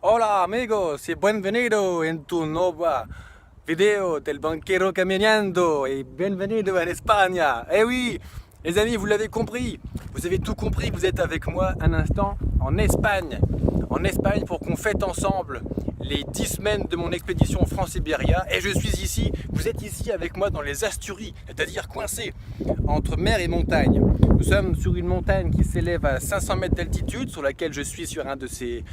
Hola amigos y bienvenido en tu nueva vidéo del banquero caminando et bienvenido en España. Eh oui, les amis, vous l'avez compris, vous avez tout compris, vous êtes avec moi un instant en Espagne. En Espagne pour qu'on fête ensemble les 10 semaines de mon expédition France-Iberia. Et je suis ici, vous êtes ici avec moi dans les Asturies, c'est-à-dire coincé entre mer et montagne. Nous sommes sur une montagne qui s'élève à 500 mètres d'altitude, sur laquelle je suis sur un de ses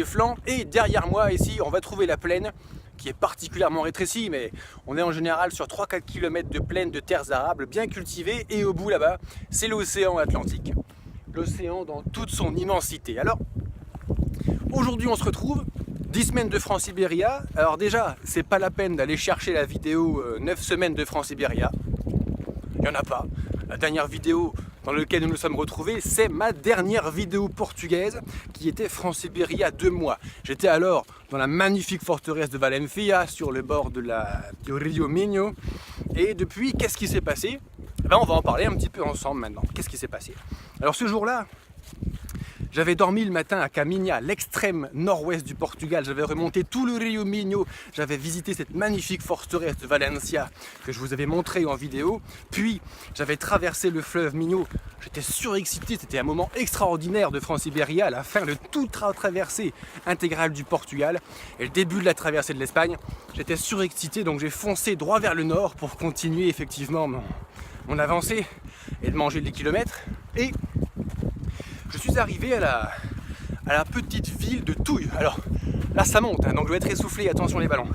flancs. Et derrière moi, ici, on va trouver la plaine, qui est particulièrement rétrécie, mais on est en général sur 3-4 km de plaine de terres arables bien cultivées. Et au bout là-bas, c'est l'océan Atlantique. L'océan dans toute son immensité. Alors, aujourd'hui, on se retrouve 10 semaines de France-Iberia. Alors déjà, c'est pas la peine d'aller chercher la vidéo 9 semaines de France-Iberia. Il n'y en a pas. La dernière vidéo dans laquelle nous nous sommes retrouvés, c'est ma dernière vidéo portugaise qui était France-Iberia 2 mois. J'étais alors dans la magnifique forteresse de Valencia, sur le bord du Rio Minho. Et depuis, qu'est-ce qui s'est passé? On va en parler un petit peu ensemble maintenant. Qu'est-ce qui s'est passé? Alors ce jour-là, j'avais dormi le matin à Caminha, l'extrême nord-ouest du Portugal. J'avais remonté tout le Rio Minho. J'avais visité cette magnifique forteresse de Valencia que je vous avais montré en vidéo. Puis, j'avais traversé le fleuve Minho. J'étais surexcité. C'était un moment extraordinaire de France-Iberia à la fin de toute la traversée intégrale du Portugal. Et le début de la traversée de l'Espagne. J'étais surexcité, donc j'ai foncé droit vers le nord pour continuer effectivement mon avancée et de manger des kilomètres. Et je suis arrivé à la petite ville de Touille. Alors là ça monte, donc je vais être essoufflé, attention les ballons.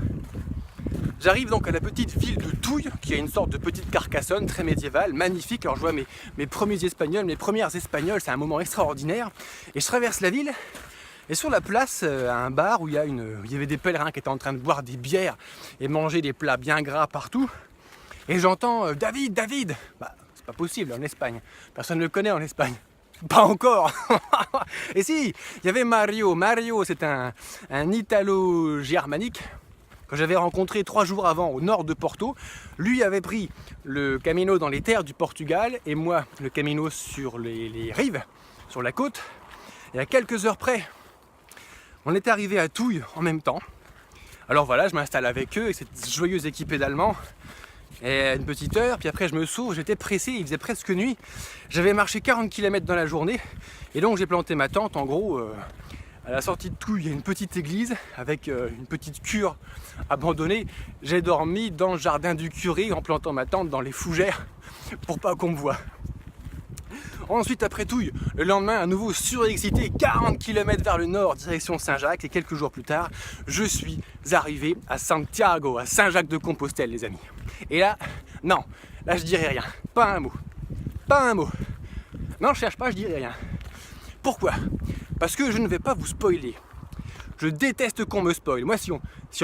J'arrive donc à la petite ville de Touille, qui est une sorte de petite Carcassonne très médiévale, magnifique. Alors je vois mes premiers Espagnols, mes premières Espagnoles, c'est un moment extraordinaire. Et je traverse la ville, et sur la place, un bar où il y avait des pèlerins qui étaient en train de boire des bières et manger des plats bien gras partout. Et j'entends David, David. C'est pas possible en Espagne, personne ne le connaît en Espagne. Pas encore. Et si, il y avait Mario. Mario, c'est un Italo-germanique que j'avais rencontré 3 jours avant au nord de Porto. Lui avait pris le Camino dans les terres du Portugal et moi le Camino sur les rives, sur la côte. Et à quelques heures près, on est arrivé à Touille en même temps. Alors voilà, je m'installe avec eux et cette joyeuse équipée d'Allemands. Et une petite heure, puis après je me sauve, j'étais pressé, il faisait presque nuit. J'avais marché 40 km dans la journée, et donc j'ai planté ma tente. En gros, à la sortie de Touille, il y a une petite église avec une petite cure abandonnée. J'ai dormi dans le jardin du curé en plantant ma tente dans les fougères pour pas qu'on me voie. Ensuite, après Touille, le lendemain, à nouveau surexcité, 40 km vers le nord, direction Saint-Jacques. Et quelques jours plus tard, je suis arrivé à Santiago, à Saint-Jacques-de-Compostelle, les amis. Et là, non, là je dirai rien, pas un mot, pas un mot. Non, je cherche pas, je dirai rien. Pourquoi? Parce que je ne vais pas vous spoiler. Je déteste qu'on me spoil. Moi, si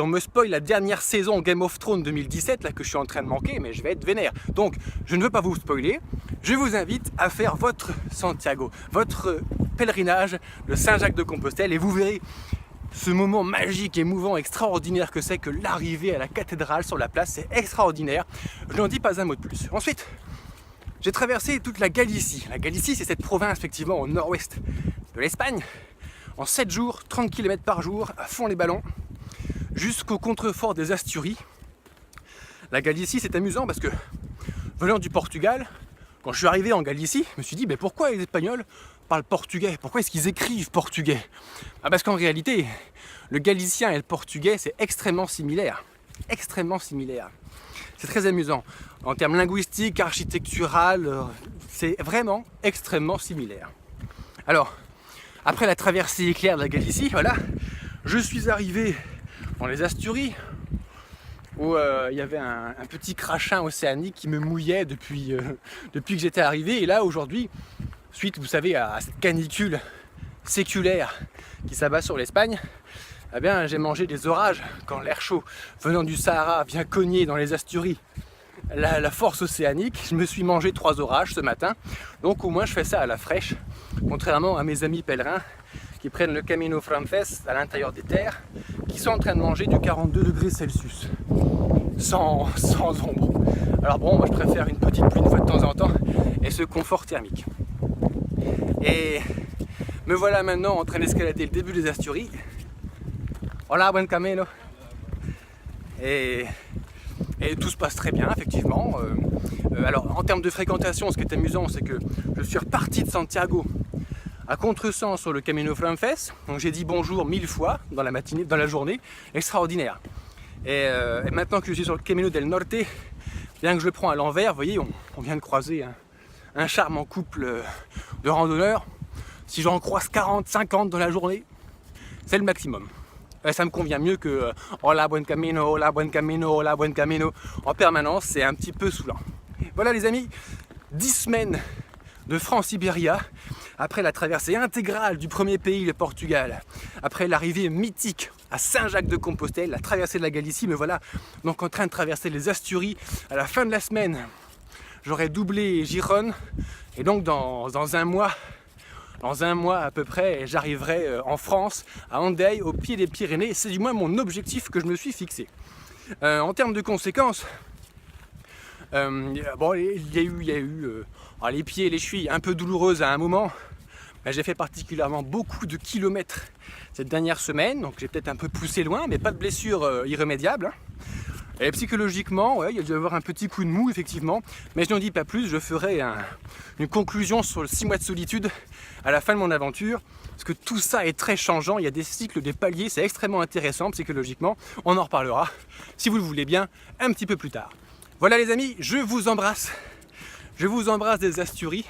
on me spoil la dernière saison Game of Thrones 2017, là que je suis en train de manquer, mais je vais être vénère. Donc, je ne veux pas vous spoiler. Je vous invite à faire votre Santiago, votre pèlerinage de Saint-Jacques-de-Compostelle, et vous verrez ce moment magique, émouvant, extraordinaire que c'est que l'arrivée à la cathédrale sur la place. C'est extraordinaire. Je n'en dis pas un mot de plus. Ensuite, j'ai traversé toute la Galicie. La Galicie, c'est cette province effectivement au nord-ouest de l'Espagne. En 7 jours, 30 km par jour, à fond les ballons, jusqu'au contrefort des Asturies. La Galicie, c'est amusant parce que, venant du Portugal, quand je suis arrivé en Galicie, je me suis dit, mais pourquoi les Espagnols parlent portugais? Pourquoi est-ce qu'ils écrivent portugais? Parce qu'en réalité, le galicien et le portugais, c'est extrêmement similaire. Extrêmement similaire. C'est très amusant. En termes linguistiques, architectural, c'est vraiment extrêmement similaire. Alors, après la traversée éclair de la Galicie, voilà, je suis arrivé dans les Asturies, où il y avait un petit crachin océanique qui me mouillait depuis que j'étais arrivé. Et là, aujourd'hui, suite, vous savez, à cette canicule séculaire qui s'abat sur l'Espagne, eh bien, j'ai mangé des orages quand l'air chaud venant du Sahara vient cogner dans les Asturies la force océanique. Je me suis mangé 3 orages ce matin, donc au moins je fais ça à la fraîche, contrairement à mes amis pèlerins qui prennent le Camino Frances à l'intérieur des terres, qui sont en train de manger du 42 degrés Celsius, sans ombre. Alors bon, moi je préfère une petite pluie une fois de temps en temps et ce confort thermique. Et me voilà maintenant en train d'escalader le début des Asturies. Hola, buen camino. Et tout se passe très bien, effectivement. Alors, en termes de fréquentation, ce qui est amusant, c'est que je suis reparti de Santiago à contresens sur le Camino Frances. Donc j'ai dit bonjour 1000 fois dans la matinée, dans la journée, extraordinaire. Et maintenant que je suis sur le Camino del Norte, bien que je le prends à l'envers, vous voyez, on vient de croiser un charmant couple de randonneurs. Si j'en croise 40, 50 dans la journée, c'est le maximum. Ça me convient mieux que hola buen camino, hola buen camino, hola buen camino en permanence, c'est un petit peu saoulant. Voilà les amis, 10 semaines de France-Iberia, après la traversée intégrale du premier pays, le Portugal, après l'arrivée mythique à Saint-Jacques-de-Compostelle, la traversée de la Galicie, me voilà donc en train de traverser les Asturies. À la fin de la semaine, j'aurai doublé Gijón, et donc dans un mois à peu près, j'arriverai en France, à Hendaye, au pied des Pyrénées. C'est du moins mon objectif que je me suis fixé. En termes de conséquences, bon, il y a eu les pieds et les chevilles un peu douloureuses à un moment. Mais j'ai fait particulièrement beaucoup de kilomètres cette dernière semaine, donc j'ai peut-être un peu poussé loin, mais pas de blessure irrémédiable. Et psychologiquement, ouais, il y a dû y avoir un petit coup de mou, effectivement. Mais je n'en dis pas plus, je ferai une conclusion sur le 6 mois de solitude à la fin de mon aventure. Parce que tout ça est très changeant, il y a des cycles, des paliers, c'est extrêmement intéressant psychologiquement. On en reparlera, si vous le voulez bien, un petit peu plus tard. Voilà les amis, je vous embrasse. Je vous embrasse des Asturies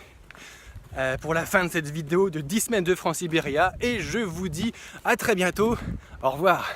pour la fin de cette vidéo de 10 semaines de France-Iberia. Et je vous dis à très bientôt. Au revoir.